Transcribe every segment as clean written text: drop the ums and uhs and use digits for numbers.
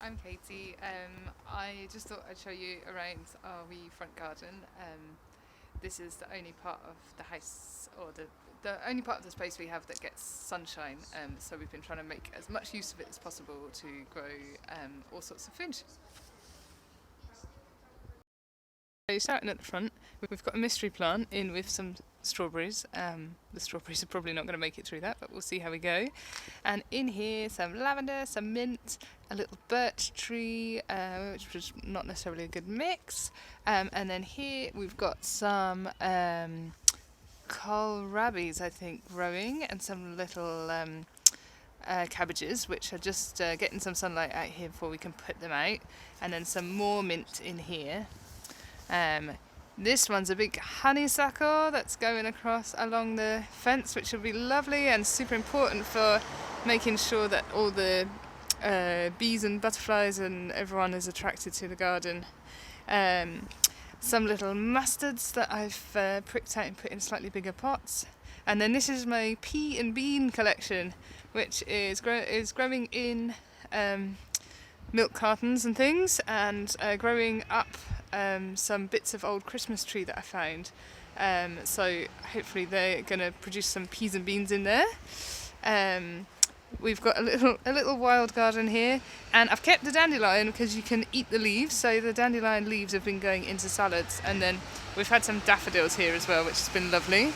I'm Katie. I just thought I'd show you around our wee front garden. This is the only part of the house, or the only part of the space we have that gets sunshine. So we've been trying to make as much use of it as possible to grow all sorts of food. So starting at the front, we've got a mystery plant in with some strawberries. The strawberries are probably not going to make it through that, but we'll see how we go. And in here, some lavender, some mint, a little birch tree, which was not necessarily a good mix. And then here we've got some kohlrabis, I think, growing, and some little cabbages, which are just getting some sunlight out here before we can put them out. And then some more mint in here. This one's a big honeysuckle that's going across along the fence, which will be lovely and super important for making sure that all the bees and butterflies and everyone is attracted to the garden. Some little mustards that I've pricked out and put in slightly bigger pots. And then this is my Pea and Bean Collection, which is growing in milk cartons and things, and growing up some bits of old Christmas tree that I found. So hopefully they're going to produce some peas and beans in there. We've got a little wild garden here, and I've kept the dandelion because you can eat the leaves. So the dandelion leaves have been going into salads, and then we've had some daffodils here as well, which has been lovely.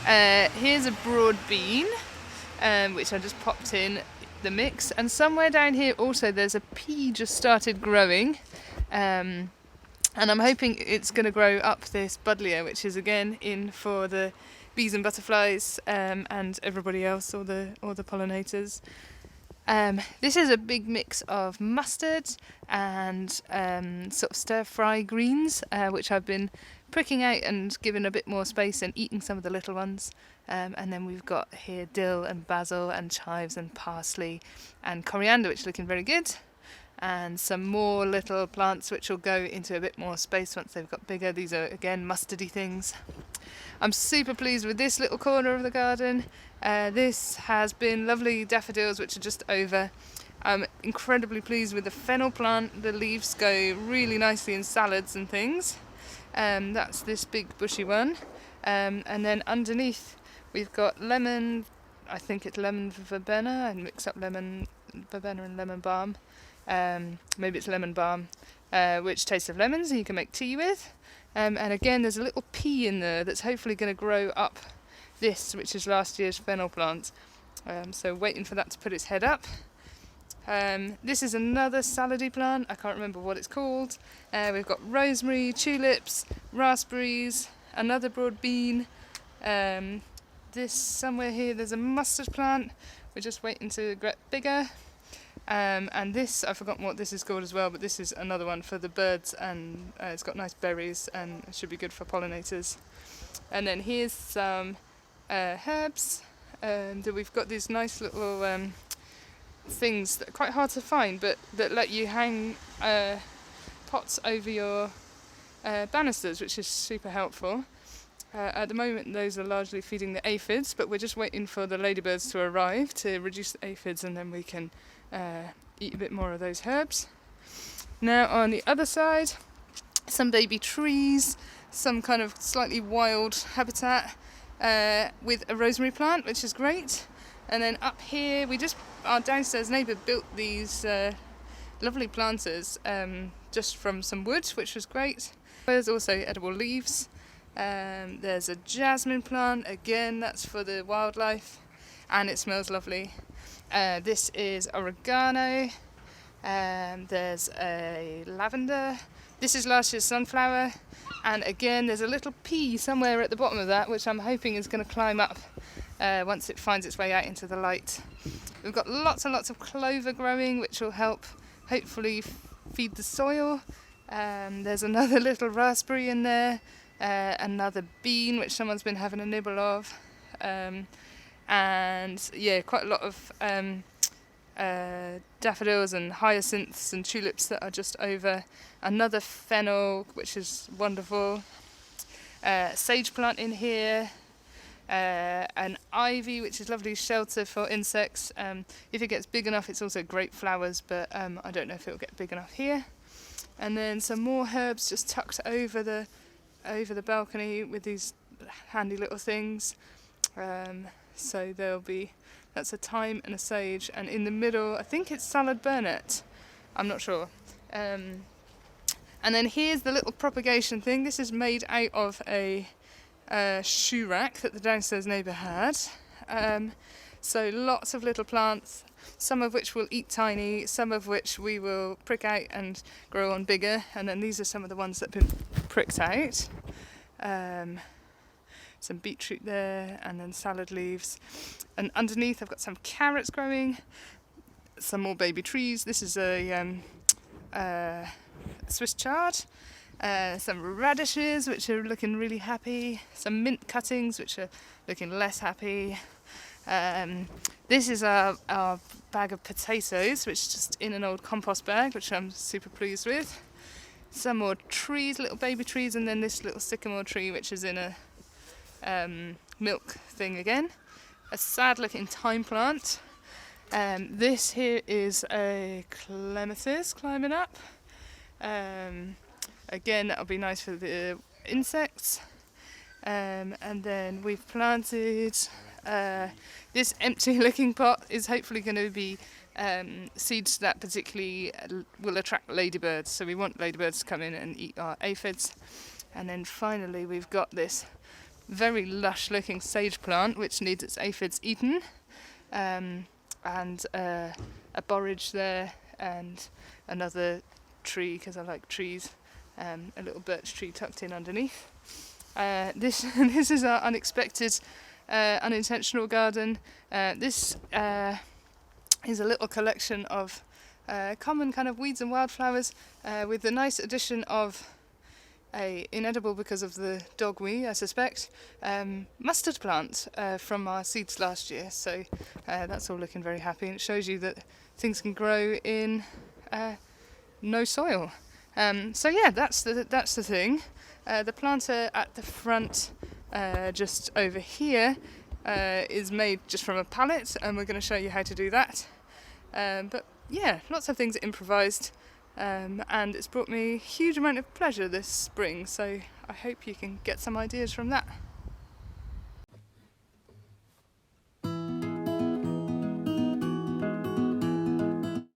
Here's a broad bean, which I just popped in the mix, and somewhere down here also there's a pea just started growing. And I'm hoping it's going to grow up this Buddleja, which is again in for the bees and butterflies and everybody else, all the pollinators. This is a big mix of mustard and sort of stir-fry greens, which I've been pricking out and giving a bit more space and eating some of the little ones. And then we've got here dill and basil and chives and parsley and coriander, which are looking very good. And some more little plants which will go into a bit more space once they've got bigger. These are again mustardy things. I'm super pleased with this little corner of the garden. This has been lovely daffodils which are just over. I'm incredibly pleased with the fennel plant. The leaves go really nicely in salads and things. That's this big bushy one. And then underneath we've got lemon, I think it's lemon verbena. I mix up lemon verbena and lemon balm. Maybe it's lemon balm, which tastes of lemons and you can make tea with. And again, there's a little pea in there that's hopefully going to grow up this, which is last year's fennel plant. So waiting for that to put its head up. This is another salady plant. I can't remember what it's called. We've got rosemary, tulips, raspberries, another broad bean. This somewhere here, there's a mustard plant. We're just waiting to get bigger. And this, I've forgotten what this is called as well, but this is another one for the birds, and it's got nice berries and it should be good for pollinators. And then here's some herbs, and we've got these nice little things that are quite hard to find, but that let you hang pots over your banisters, which is super helpful. At the moment those are largely feeding the aphids, but we're just waiting for the ladybirds to arrive to reduce the aphids, and then we can eat a bit more of those herbs. Now on the other side, some baby trees, some kind of slightly wild habitat with a rosemary plant, which is great. And then up here, our downstairs neighbour built these lovely planters just from some wood, which was great. There's also edible leaves. There's a jasmine plant, again that's for the wildlife, and it smells lovely. This is oregano. There's a lavender. This is last year's sunflower, and again there's a little pea somewhere at the bottom of that, which I'm hoping is going to climb up once it finds its way out into the light. We've got lots and lots of clover growing, which will help hopefully feed the soil. There's another little raspberry in there, another bean which someone's been having a nibble of. And yeah, quite a lot of daffodils and hyacinths and tulips that are just over. Another fennel, which is wonderful. Sage plant in here. an ivy, which is lovely shelter for insects. If it gets big enough, it's also great flowers, but I don't know if it'll get big enough here. And then some more herbs just tucked over the balcony with these handy little things. So that's a thyme and a sage, and in the middle I think it's salad burnet, I'm not sure. And then here's the little propagation thing. This is made out of a shoe rack that the downstairs neighbour had. So lots of little plants, some of which will eat tiny, some of which we will prick out and grow on bigger, and then these are some of the ones that have been pricked out. Some beetroot there, and then salad leaves. And underneath I've got some carrots growing, some more baby trees. This is a Swiss chard, some radishes which are looking really happy, some mint cuttings which are looking less happy. This is our bag of potatoes, which is just in an old compost bag, which I'm super pleased with. Some more trees, little baby trees, and then this little sycamore tree which is in a milk thing again. A sad looking thyme plant. This here is a clematis climbing up. Again, that'll be nice for the insects. And then we've planted this empty looking pot is hopefully going to be seeds that particularly will attract ladybirds. So we want ladybirds to come in and eat our aphids. And then finally we've got this very lush looking sage plant which needs its aphids eaten, and a borage there, and another tree because I like trees, a little birch tree tucked in underneath. This is our unexpected unintentional garden. This is a little collection of common kind of weeds and wildflowers, with the nice addition of a inedible because of the dogweed, I suspect, mustard plant from our seeds last year. So that's all looking very happy, and it shows you that things can grow in no soil. So yeah, that's the thing. The planter at the front, just over here, is made just from a pallet, and we're going to show you how to do that. But yeah, lots of things improvised. And it's brought me a huge amount of pleasure this spring, so I hope you can get some ideas from that.